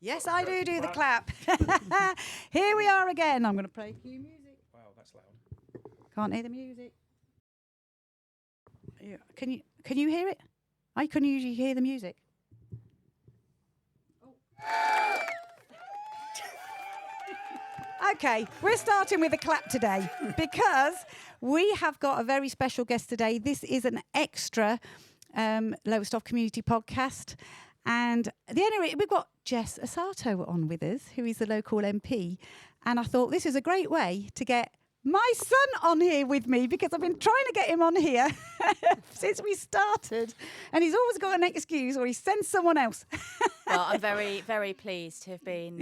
Yes, I do the clap. Here we are again. I'm going to play cue music. Wow, that's loud. Can't hear the music. Can you hear it? I couldn't usually hear the music. Okay, we're starting with a clap today because we have got a very special guest today. This is an extra Lowestoft community podcast. And we've got Jess Asato on with us, who is the local MP. And I thought this is a great way to get my son on here with me, because I've been trying to get him on here since we started. And he's always got an excuse, or he sends someone else. Well, I'm very, very pleased to have been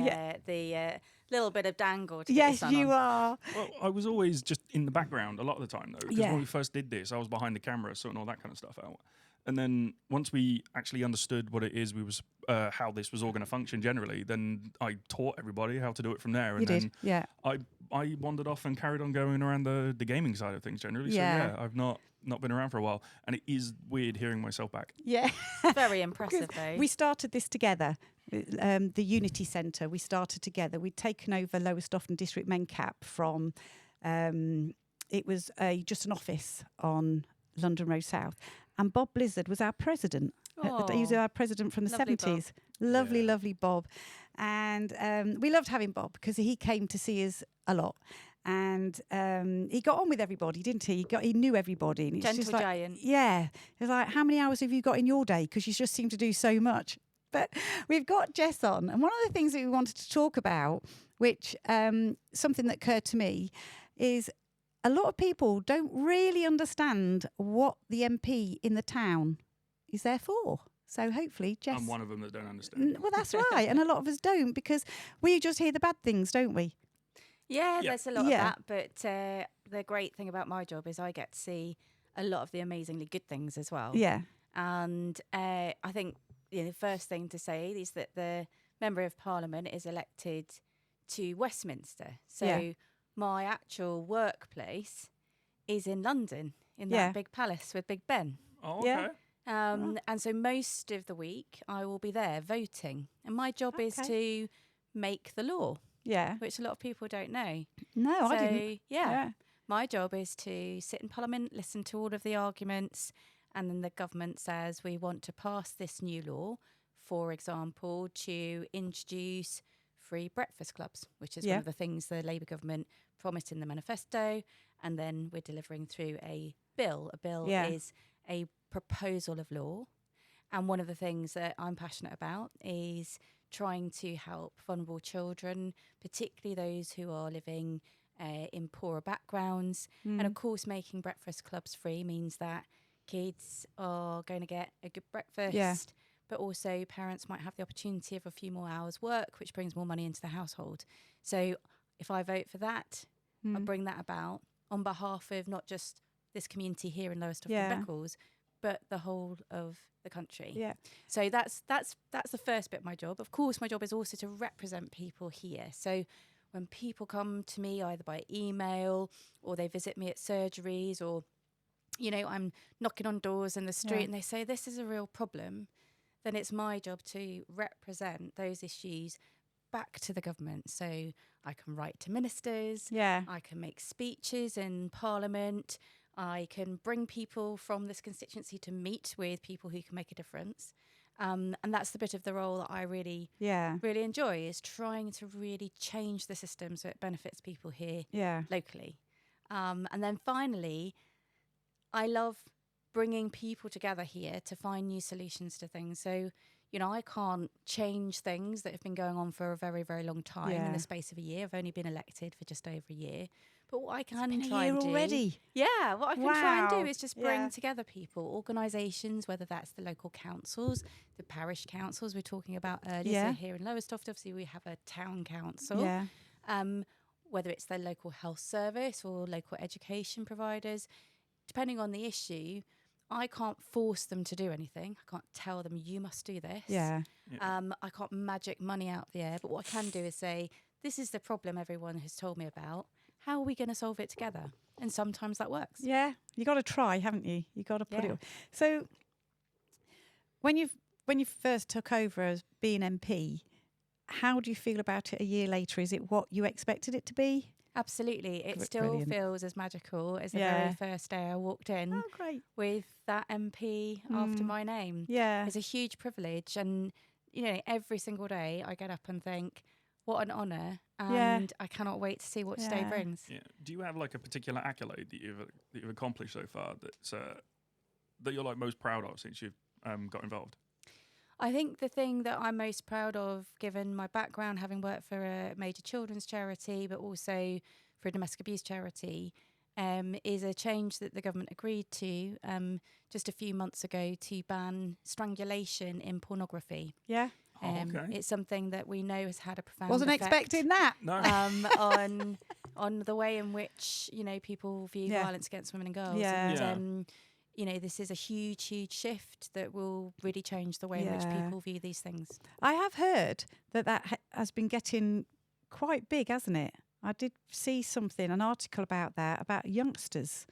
the little bit of dangle to get Yes, the sun you on. are. Well, I was always just in the background a lot of the time, though, because Yeah. when we first did this, I was behind the camera sorting all that kind of stuff out. And then once we actually understood what it is, how this was all going to function generally, then I taught everybody how to do it from there. And You then did, yeah. I wandered off and carried on going around the gaming side of things generally. Yeah. So yeah, I've not been around for a while, and it is weird hearing myself back. Yeah. Very impressive, though. We started this together, the Unity Centre. We started together. We'd taken over Lowestoft and District Mencap from, it was just an office on London Road South. And Bob Blizzard was our president. He was our president from the Lovely 70s. Bob. Lovely, lovely Bob. And we loved having Bob because he came to see us a lot. And he got on with everybody, didn't he? He knew everybody. And it's Gentle just like, giant. Yeah. It was like, how many hours have you got in your day? Because you just seem to do so much. But we've got Jess on. And one of the things that we wanted to talk about, which something that occurred to me, is a lot of people don't really understand what the MP in the town is there for. So hopefully, Jess... I'm one of them that don't understand. Well, that's right. And a lot of us don't, because we just hear the bad things, don't we? Yeah, Yeah. there's a lot Yeah. of that. But the great thing about my job is I get to see a lot of the amazingly good things as well. Yeah. And I think the first thing to say is that the Member of Parliament is elected to Westminster. So Yeah. my actual workplace is in London, in that Yeah. big palace with Big Ben. Oh, Yeah. okay. And so most of the week I will be there voting. And my job is Okay. to make the law, Yeah. which a lot of people don't know. No, I So, didn't. Yeah. My job is to sit in Parliament, listen to all of the arguments, and then the government says we want to pass this new law, for example, to introduce free breakfast clubs, which is Yeah. one of the things the Labour government promised in the manifesto. And then we're delivering through a bill. A bill Yeah. is a proposal of law. And one of the things that I'm passionate about is trying to help vulnerable children, particularly those who are living in poorer backgrounds. And of course, making breakfast clubs free means that kids are going to get a good breakfast. Yeah. But also parents might have the opportunity of a few more hours work, which brings more money into the household. So if I vote for that, I bring that about on behalf of not just this community here in Lowestoft Yeah. and Beccles, but the whole of the country. Yeah. So that's the first bit of my job. Of course, my job is also to represent people here. So when people come to me either by email or they visit me at surgeries, or I'm knocking on doors in the street and they say this is a real problem, then it's my job to represent those issues back to the government. So I can write to ministers, Yeah. I can make speeches in Parliament, I can bring people from this constituency to meet with people who can make a difference. And that's the bit of the role that I really enjoy, is trying to really change the system so it benefits people here Yeah. locally. And then finally, I love bringing people together here to find new solutions to things. So, I can't change things that have been going on for a very, very long time in the space of a year. I've only been elected for just over a year. But what I can try and do... already. Yeah, what I can try and Wow. do is just bring Yeah. together people, organisations, whether that's the local councils, the parish councils we were talking about earlier. Yeah. So here in Lowestoft, obviously, we have a town council. Yeah. Whether it's the local health service or local education providers, depending on the issue, I can't force them to do anything. I can't tell them, you must do this. Yeah. I can't magic money out the air. But what I can do is say, this is the problem everyone has told me about. How are we going to solve it together? And sometimes that works. Yeah. You got to try, haven't you? You got to put Yeah. it. So when you first took over as being MP, how do you feel about it a year later? Is it what you expected it to be? Absolutely. It still Brilliant. feels as magical as the Yeah. very first day I walked in Oh, great. with that MP after my name. Yeah. It's a huge privilege. And, every single day I get up and think, what an honour. And I cannot wait to see what today Yeah. brings. Yeah. Do you have like a particular accolade that you've accomplished so far that you're like most proud of since you've got involved? I think the thing that I'm most proud of, given my background, having worked for a major children's charity, but also for a domestic abuse charity, is a change that the government agreed to just a few months ago to ban strangulation in pornography. Yeah. Okay. It's something that we know has had a profound Wasn't effect, expecting that. No. on the way in which people view Yeah. violence against women and girls. Yeah. And, this is a huge, huge shift that will really change the way in which Yeah. people view these things. I have heard that has been getting quite big, hasn't it? I did see an article about that, about youngsters.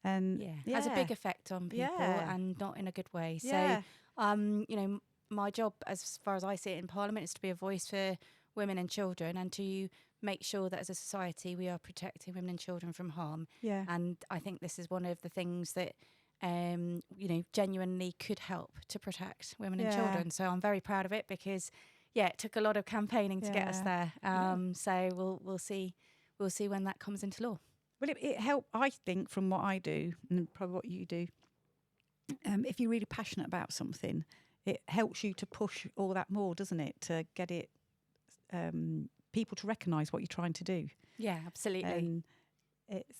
And Has a big effect on people Yeah. and not in a good way. Yeah. So, my job, as far as I see it in Parliament, is to be a voice for women and children and to make sure that as a society we are protecting women and children from harm. Yeah. And I think this is one of the things that genuinely could help to protect women and Yeah. children. So I'm very proud of it because, it took a lot of campaigning to get us there. So we'll see when that comes into law. Well, it helped, I think, from what I do and probably what you do. If you're really passionate about something, it helps you to push all that more, doesn't it? To get it, people to recognise what you're trying to do. Yeah, absolutely.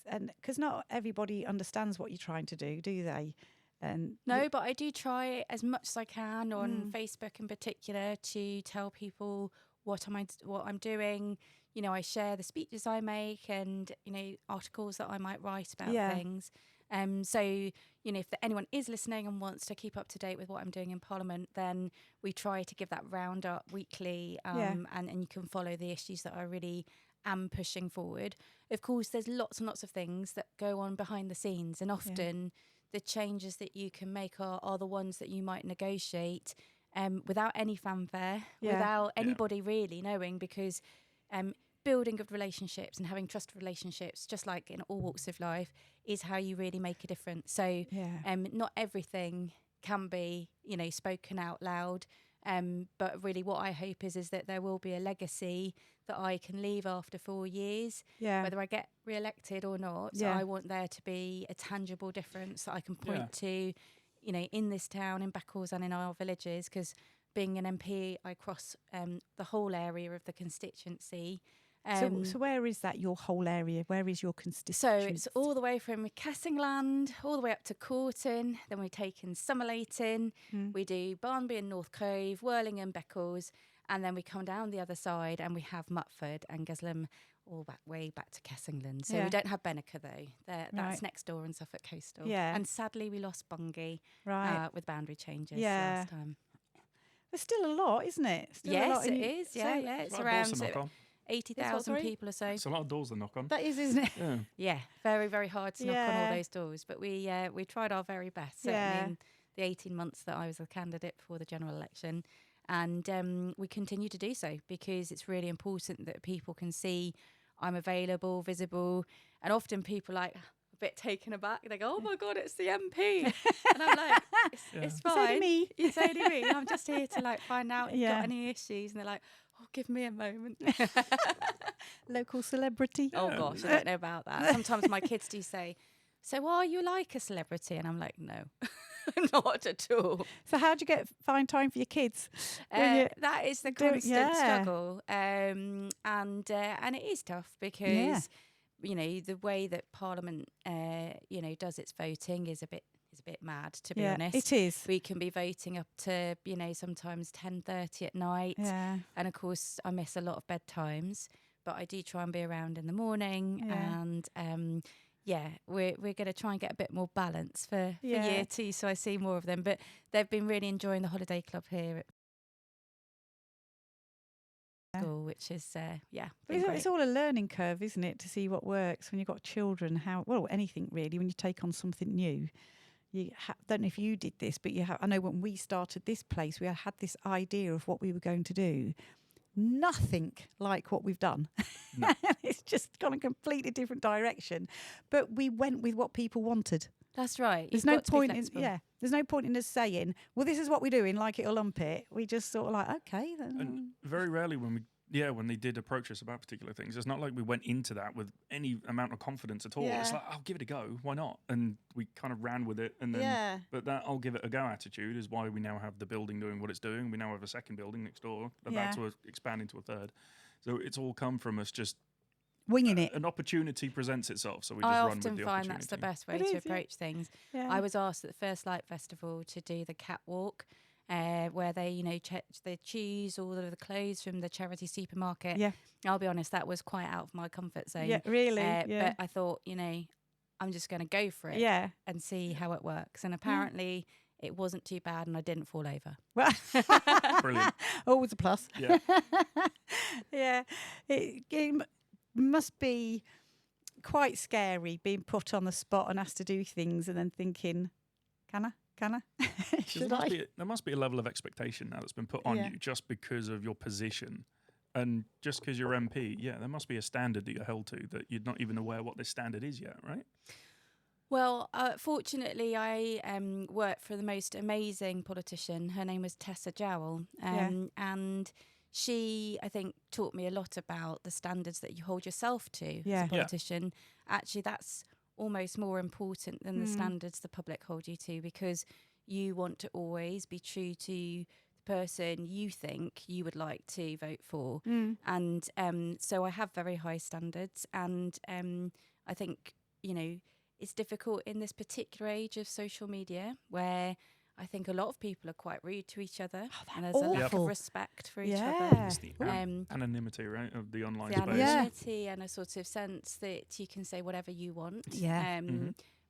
And because not everybody understands what you're trying to do they? And no, but I do try as much as I can on Facebook in particular to tell people what I'm doing. I share the speeches I make and articles that I might write about things. So if anyone is listening and wants to keep up to date with what I'm doing in Parliament, then we try to give that roundup weekly, and you can follow the issues that I really am pushing forward. Of course, there's lots and lots of things that go on behind the scenes, and often the changes that you can make are the ones that you might negotiate without any fanfare, without anybody really knowing, because building good relationships and having trusted relationships, just like in all walks of life, is how you really make a difference. So not everything can be, spoken out loud. But really what I hope is that there will be a legacy that I can leave after 4 years, whether I get re-elected or not. So I want there to be a tangible difference that I can point to, in this town, in Beccles and in our villages, because being an MP, I cross the whole area of the constituency. So where is that, your whole area? Where is your constituency? So it's all the way from Kessingland, all the way up to Corton. Then we take in Somerleyton. We do Barnby and North Cove, Worlingham, Beccles. And then we come down the other side and we have Mutford and Geslam all way back to Kessingland. So we don't have Bennica though. That's next door in Suffolk Coastal. Yeah. And sadly we lost Bungay with boundary changes last time. There's still a lot, isn't it? Yes, it is. Yeah. It's around 80,000 people or so. It's a lot of doors to knock on. That is, isn't it? Yeah, very, very hard to knock on all those doors. But we tried our very best, certainly in the 18 months that I was a candidate for the general election. And we continue to do so because it's really important that people can see I'm available, visible. And often people a bit taken aback. They go, oh my God, it's the MP. And I'm like, it's fine. It's only me. It's only me. I'm just here to find out if you've got any issues. And they're like, oh, give me a moment. Local celebrity. Oh gosh, I don't know about that. Sometimes my kids do say, so are you like a celebrity? And I'm like, no, not at all. So how do you find time for your kids? That is the constant struggle. And it is tough because, the way that Parliament, does its voting is a bit mad, to be honest. It is. We can be voting up to, sometimes 10:30 at night. Yeah. And of course, I miss a lot of bedtimes, but I do try and be around in the morning. And we're going to try and get a bit more balance for year 2, so I see more of them. But they've been really enjoying the holiday club here at school, which is it's all a learning curve, isn't it, to see what works when you've got children. Anything really, when you take on something new. Don't know if you did this, but I know when we started this place, we had this idea of what we were going to do. nothing like what we've done. No. It's just gone a completely different direction. But we went with what people wanted. That's right. There's You've no got to be point in flexible. there's no point in us saying, well, this is what we're doing, like it or lump it. We just sort of like, okay. Then. And very rarely when they did approach us about particular things, it's not like we went into that with any amount of confidence at all. It's Yeah. like, I'll give it a go. Why not? And we kind of ran with it. And then, Yeah. but that I'll give it a go attitude is why we now have the building doing what it's doing. We now have a second building next door, about to expand into a third. So it's all come from us just Winging it. an opportunity presents itself. So we just I run with often the find opportunity. that's the best way It to is, yeah. approach things. Yeah. I was asked at the First Light Festival to do the catwalk, where they, they choose all of the clothes from the charity supermarket. Yeah. I'll be honest, that was quite out of my comfort zone. Yeah, really. Yeah. But I thought, I'm just going to go for it Yeah. and see how it works. And apparently it wasn't too bad and I didn't fall over. Well, Brilliant. always a plus. Yeah. Yeah. It must be quite scary being put on the spot and asked to do things and then thinking, can I? Should I? There must be a level of expectation now that's been put on Yeah. you just because of your position. And just because you're MP, there must be a standard that you're held to that you're not even aware what this standard is yet, right? Well, fortunately, I worked for the most amazing politician. Her name was Tessa Jowell. And she, I think, taught me a lot about the standards that you hold yourself to as Yeah. a politician. Actually, that's almost more important than the standards the public hold you to, because you want to always be true to the person you think you would like to vote for. And so I have very high standards. And I think, it's difficult in this particular age of social media where I think a lot of people are quite rude to each other, and there's a lack awful. of respect for each other. Yeah. It's the Um, anonymity, right, of the online The space. Yeah. anonymity and a sort of sense that you can say whatever you want. Yeah.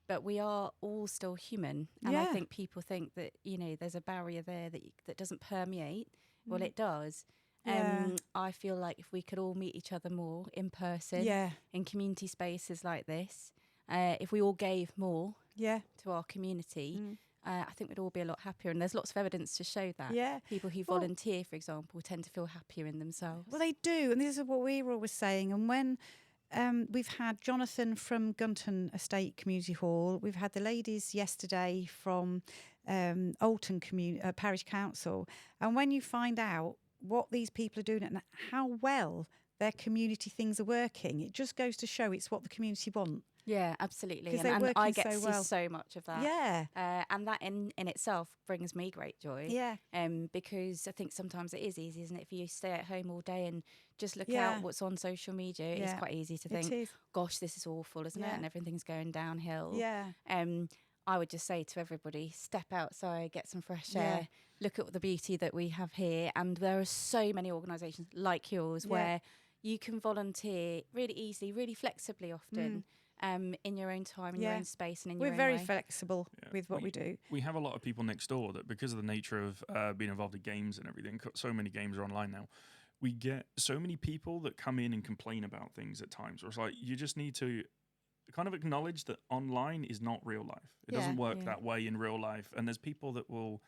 But we are all still human, and I Yeah. think people think that there's a barrier there that doesn't permeate. Well, it does. Yeah. I feel like if we could all meet each other more in person, Yeah. in community spaces like this, if we all gave more Yeah. to our community, I think we'd all be a lot happier. And there's lots of evidence to show that. Yeah. People who Well- volunteer, for example, tend to feel happier in themselves. Well, they do, and this is what we were always saying. And when we've had Jonathan from Gunton Estate Community Hall, we've had the ladies yesterday from Alton Parish Council, and when you find out what these people are doing and how well their community things are working, it just goes to show it's what the community want. Yeah, absolutely. 'Cause And, they're and I working get so to see well. so much of that. Yeah. And that in itself brings me great joy. Yeah. Because I think sometimes it is easy, isn't it? If you stay at home all day and just look Yeah. out what's on social media, it's Yeah. quite easy to It think, is. gosh, this is awful, isn't it? Yeah. And everything's going downhill. Yeah. I would just say to everybody, step outside, get some fresh Yeah. air, look at the beauty that we have here. And there are so many organisations like yours Yeah. where you can volunteer really easily, really flexibly often. In your own time, in your Yeah. own space, and in We're your own very way. flexible Yeah. with what we do. We have a lot of people next door that, because of the nature of being involved in games and everything, so many games are online now. We get so many people that come in and complain about things at times. Where it's like, you just need to kind of acknowledge that online is not real life. It doesn't Yeah. work Yeah. that way in real life. And there's people that will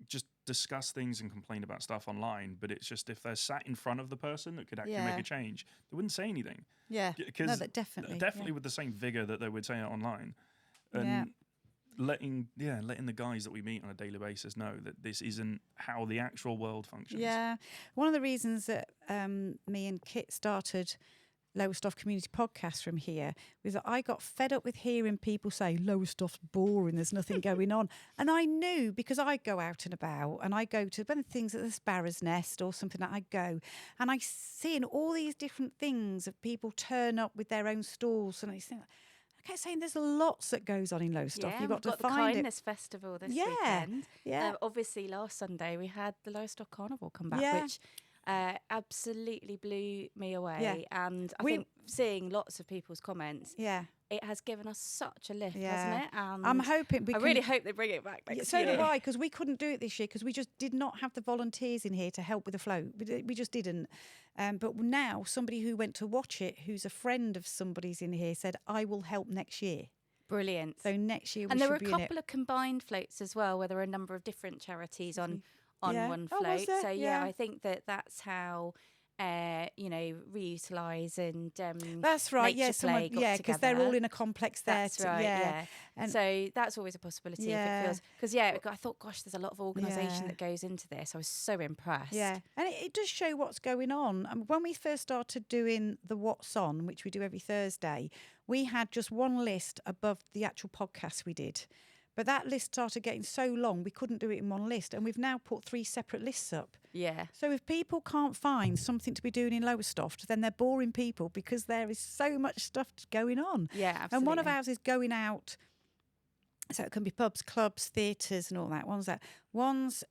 just discuss things and complain about stuff online, but it's just if they're sat in front of the person that could actually Yeah. make a change, they wouldn't say anything. Yeah. Because No, that definitely. definitely with the same vigor that they would say it online, and Yeah. letting the guys that we meet on a daily basis know that this isn't how the actual world functions. Yeah. One of the reasons that me and Kit started Lowestoft Community Podcast from here was that I got fed up with hearing people say Lowestoft's boring, there's nothing going on. And I knew, because I go out and about and I go to things at the Sparrow's Nest or something, that I go and I seeing all these different things of people turn up with their own stalls, and I think, I kept saying there's lots that goes on in Lowestoft. Yeah, You've got we've to got the find Kindness Festival this Yeah. weekend. Yeah. Obviously, last Sunday we had the Lowestoft Carnival come back, Yeah. which absolutely blew me away. Yeah. And I We- think seeing lots of people's comments, Yeah. it has given us such a lift, Yeah. hasn't it? And I'm hoping we I can. really hope they bring it back next So year. do I, because we couldn't do it this year because we just did not have the volunteers in here to help with the float. We just didn't. But now somebody who went to watch it, who's a friend of somebody's in here, said, I will help next year. Brilliant. So next year we And there should were a be in it. couple of combined floats as well, where there were a number of different charities on on Yeah. one Oh, was float. there? So Yeah. I think that's how reutilise and That's right. nature play got Because they're all together. in a complex there. That's right. Yeah. And So that's always a possibility if it feels, because I thought, gosh, there's a lot of organisation that goes into this. I was so impressed. Yeah, and it does show what's going on. When we first started doing the What's On, which we do every Thursday, we had just one list above the actual podcast we did. But that list started getting so long, we couldn't do it in one list. And we've now put 3 separate lists up. Yeah. So if people can't find something to be doing in Lowestoft, then they're boring people because there is so much stuff going on. Yeah, absolutely. And one of ours is going out. So it can be pubs, clubs, theatres and all that. One's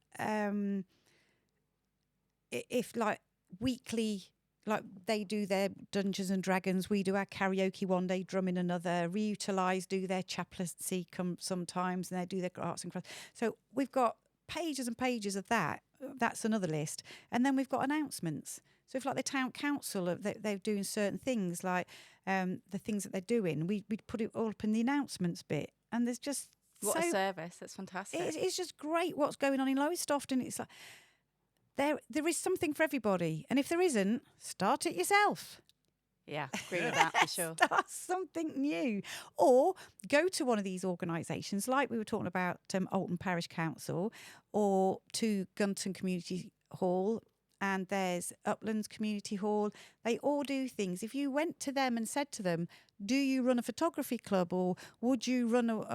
if like weekly, like they do their Dungeons and Dragons, we do our karaoke one day, drumming another, Reutilise do their chaplaincy sometimes, and they do their arts and crafts. So we've got pages and pages of that. That's another list. And then we've got announcements. So if like the town council, they're doing certain things, like the things that they're doing, we put it all up in the announcements bit. And there's just what a service. That's fantastic. It's just great what's going on in Lowestoft, and it's like there is something for everybody. And if there isn't, start it yourself. Yeah, agree with that for sure. Start something new. Or go to one of these organisations, like we were talking about Alton Parish Council, or to Gunton Community Hall, and there's Uplands Community Hall. They all do things. If you went to them and said to them, do you run a photography club, or would you run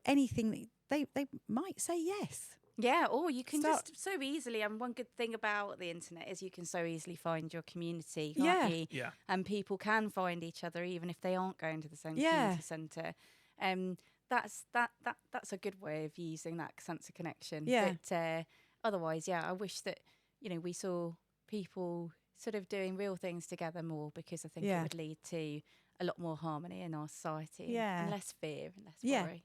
anything, they might say yes. Yeah, or you can just so easily, and one good thing about the internet is you can so easily find your community, can't you? Yeah. And people can find each other even if they aren't going to the same community centre. That's a good way of using that sense of connection. Yeah. But otherwise, I wish that, we saw people sort of doing real things together more, because I think it would lead to a lot more harmony in our society and less fear and less worry.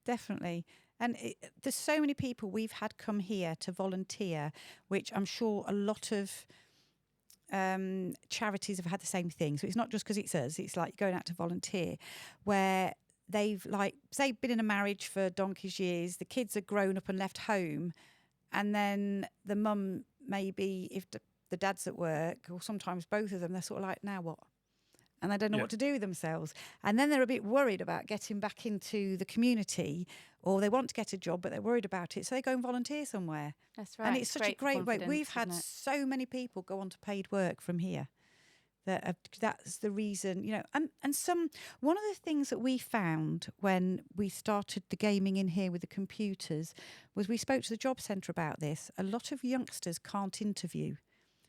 Definitely. And there's so many people we've had come here to volunteer, which I'm sure a lot of charities have had the same thing. So it's not just because it's us, it's like going out to volunteer, where they've say been in a marriage for donkey's years, the kids are grown up and left home, and then the mum, maybe if the dad's at work, or sometimes both of them, they're sort of like, now what? And they don't know what to do with themselves. And then they're a bit worried about getting back into the community, or they want to get a job, but they're worried about it. So they go and volunteer somewhere. That's right. And it's such a great way. We've had so many people go on to paid work from here. That's the reason, and one of the things that we found when we started the gaming in here with the computers was we spoke to the job centre about this. A lot of youngsters can't interview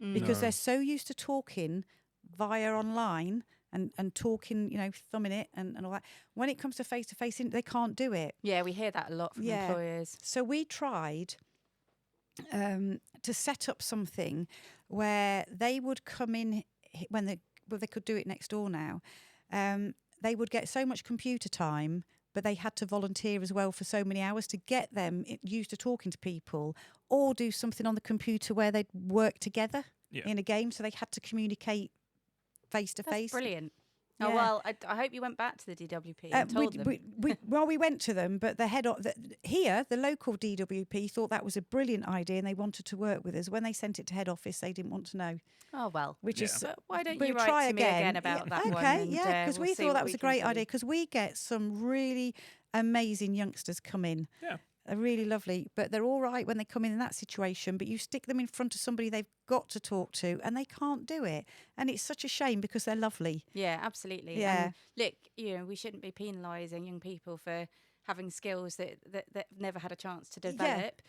because they're so used to talking via online and talking, thumbing it and all that. When it comes to face-to-face, they can't do it. Yeah, we hear that a lot from employers. So we tried to set up something where they would come in when they could do it next door now. They would get so much computer time, but they had to volunteer as well for so many hours to get them used to talking to people, or do something on the computer where they'd work together in a game. So they had to communicate face to face. Brilliant. Yeah. Oh, well, I hope you went back to the DWP and told them. We went to them, but the local DWP thought that was a brilliant idea and they wanted to work with us. When they sent it to head office, they didn't want to know. Oh, well. But why don't you write to me again about that one? Okay, because we thought that was a great idea, because we get some really amazing youngsters come in. Yeah. They're really lovely, but they're all right when they come in that situation, but you stick them in front of somebody they've got to talk to and they can't do it. And it's such a shame because they're lovely. Yeah, absolutely. Yeah. And look, we shouldn't be penalising young people for having skills that never had a chance to develop.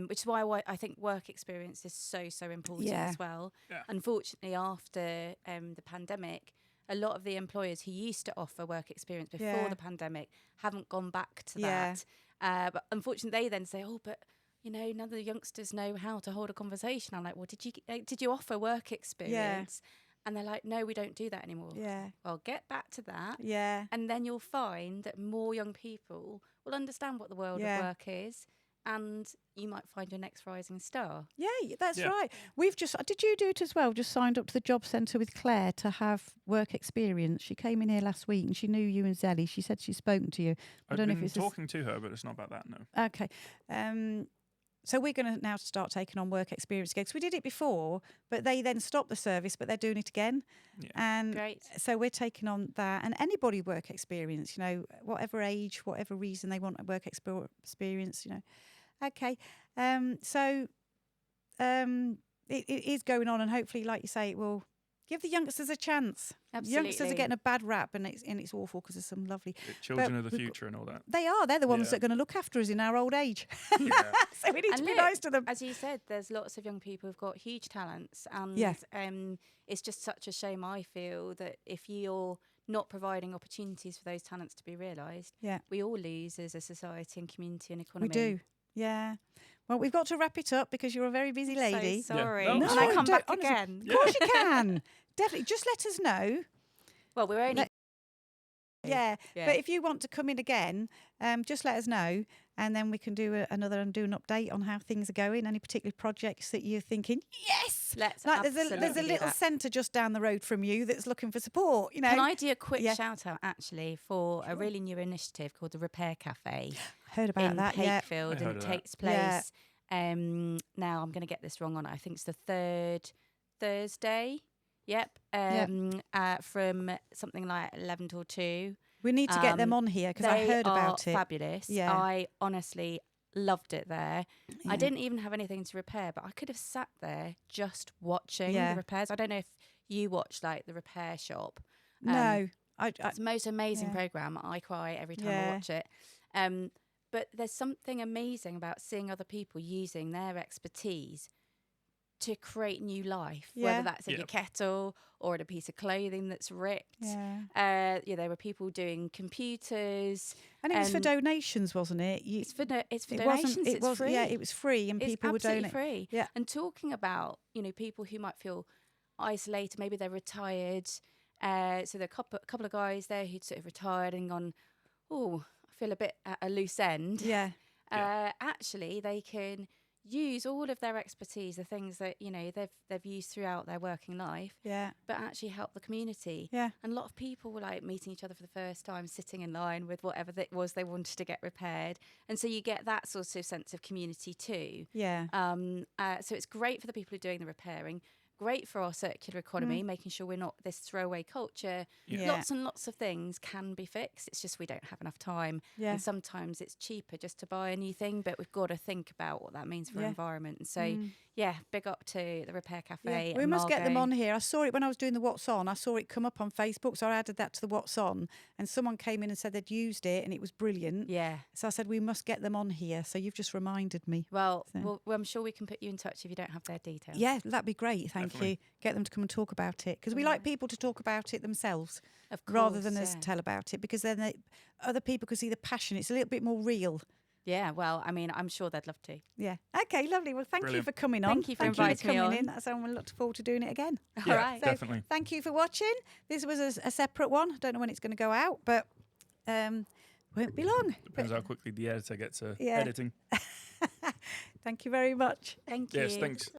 Which is why I think work experience is so important as well. Yeah. Unfortunately, after the pandemic, a lot of the employers who used to offer work experience before the pandemic haven't gone back to that. But unfortunately, they then say, "Oh, but none of the youngsters know how to hold a conversation." I'm like, "Well, did you offer work experience?" And they're like, "No, we don't do that anymore." Yeah. Well, get back to that. Yeah. And then you'll find that more young people will understand what the world of work is. And you might find your next rising star. Yeah, that's right. We've did you do it as well? Just signed up to the job centre with Claire to have work experience. She came in here last week and she knew you and Zelly. She said she's spoken to you. I've been talking to her, but it's not about that, no. Okay. So we're going to now start taking on work experience gigs. We did it before, but they then stopped the service, but they're doing it again. Yeah. And Great. so we're taking on that. And anybody work experience, whatever age, whatever reason they want a work experience, Okay. It is going on, and hopefully, like you say, it will give the youngsters a chance. Absolutely. Youngsters are getting a bad rap, and it's awful because there's some lovely. Children But of the we've future and all that. They are. They're the ones Yeah. that are going to look after us in our old age. Yeah. So we need And to be look, nice to them. As you said, there's lots of young people who've got huge talents, and Yeah. it's just such a shame, I feel, that if you're not providing opportunities for those talents to be realised, Yeah. we all lose as a society and community and economy. We do. Yeah. Well, we've got to wrap it up because you're a very busy lady. So sorry. No, Can it's I fine. come back honestly, again? Of course you can. Definitely. Just let us know. Well, we're only. Yeah. Yeah. But if you want to come in again, just let us know, and then we can do an update on how things are going. Any particular projects that you're thinking, yes. Let's Like there's absolutely a do little that. centre just down the road from you that's looking for support. Can I do a quick Yeah. shout out actually for a really new initiative called the Repair Cafe Heard about in that? Yeah. Pakefield, I and heard it of that. takes Yeah. place. Now I'm going to get this wrong on it. I think it's the third Thursday. Yep. From something like 11 till 2. We need to get them on here because I heard about They it. are fabulous. Yeah. I honestly loved it there. Yeah. I didn't even have anything to repair, but I could have sat there just watching Yeah. the repairs. I don't know if you watch like the repair shop. No. It's the most amazing yeah. programme. I cry every time I Yeah. watch it. But there's something amazing about seeing other people using their expertise to create new life, Yeah. whether that's in Yeah. your kettle or in a piece of clothing that's ripped. Yeah. There were people doing computers. And it was for and donations, wasn't it? It's for it donations. wasn't. It It's was. free. Yeah, it was free, and It's people would absolutely donate. free. Yeah. And talking about people who might feel isolated, maybe they're retired. So there are a couple of guys there who'd sort of retired and gone, oh, I feel a bit at a loose end. Yeah. Actually, they can use all of their expertise, the things that they've used throughout their working life, Yeah. but actually help the community. Yeah. And a lot of people were like meeting each other for the first time, sitting in line with whatever it was they wanted to get repaired, and so you get that sort of sense of community too. Yeah. So it's great for the people who are doing the repairing. Great for our circular economy, making sure we're not this throwaway culture. Yeah. Lots and lots of things can be fixed. It's just we don't have enough time. Yeah. And sometimes it's cheaper just to buy a new thing, but we've got to think about what that means for Yeah. our environment. And so, big up to the Repair Cafe. Yeah. We and must get them Margot. on here. I saw it when I was doing the What's On. I saw it come up on Facebook, so I added that to the What's On. And someone came in and said they'd used it and it was brilliant. Yeah. So I said we must get them on here. So you've just reminded me. Well, So- I'm sure we can put you in touch if you don't have their details. Yeah, that'd be great. Thank Definitely. you. Get them to come and talk about it because we like people to talk about it themselves Of course, rather than us yeah. tell about it because then other people can see the passion. It's a little bit more real. Yeah, well, I mean, I'm sure they'd love to. Yeah. Okay, lovely. Well, thank you Brilliant. for coming on. Thank you for Thank inviting me coming on. in. That's and we look forward to doing it again. Yeah, All right. So definitely. thank you for watching. This was a separate one. I don't know when it's going to go out, but won't be long. Depends how quickly the editor gets to Yeah. editing. Thank you very much. Thank you. Yes, thanks.